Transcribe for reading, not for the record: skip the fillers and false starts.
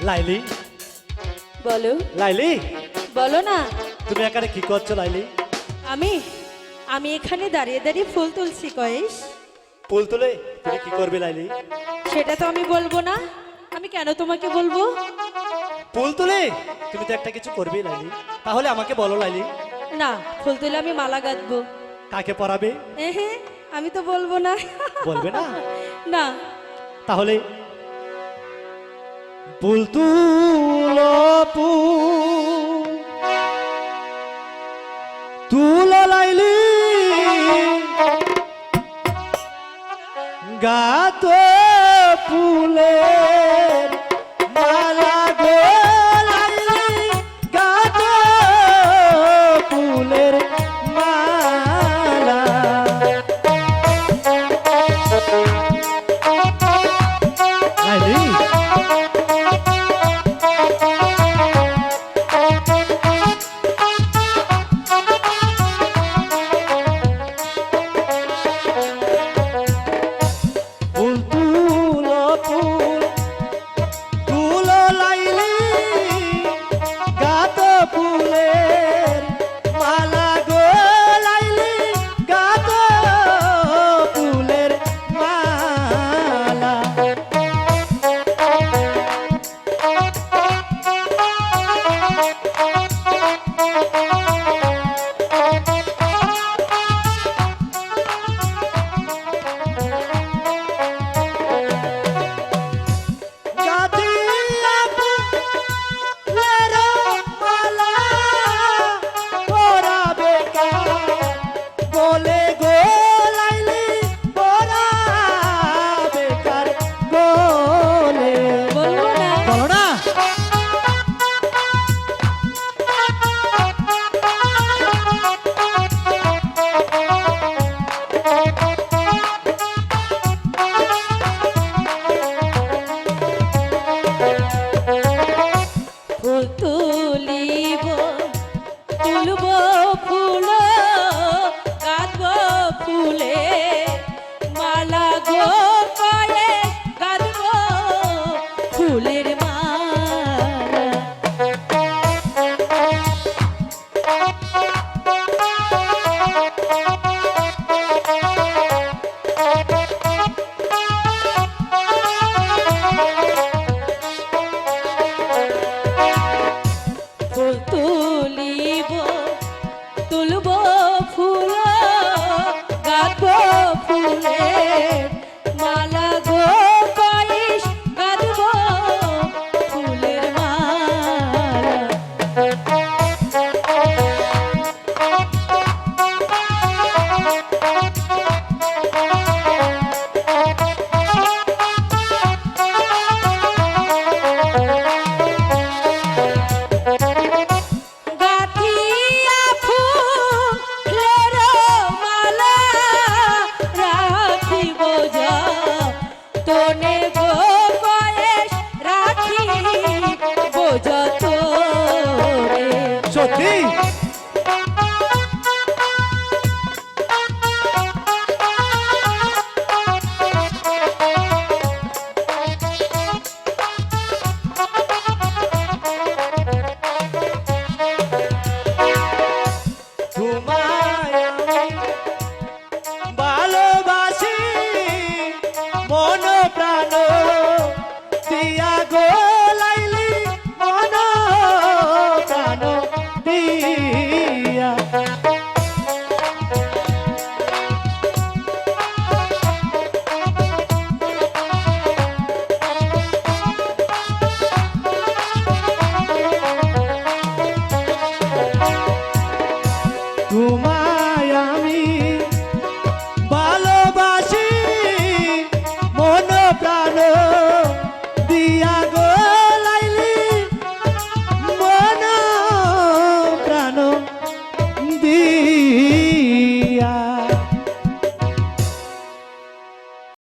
লাইলি, বলো লাইলি, বলো না। তুমি এখানে কি করছো লাইলি? আমি আমি এখানে দাঁড়িয়ে দাঁড়িয়ে ফুল তুলছি কয়েস। ফুল তুলে তুমি কি করবে লাইলি? সেটা তো আমি বলবো না। আমি কেন তোমাকে বলবো? ফুল তুলে তুমি তো একটা কিছু করবে লাইলি, তাহলে আমাকে বলো লাইলি। না, ফুল তুলে আমি মালা গাঁথবো। কাকে পরাবে? হ্যাঁ, আমি তো বলবো না। বলবে না? না। তাহলে ফুল তুলো, তুলো লাইলি, গাত ফুলের মালা গো লাইলি, গাত ফুলের মালা। লাইলি,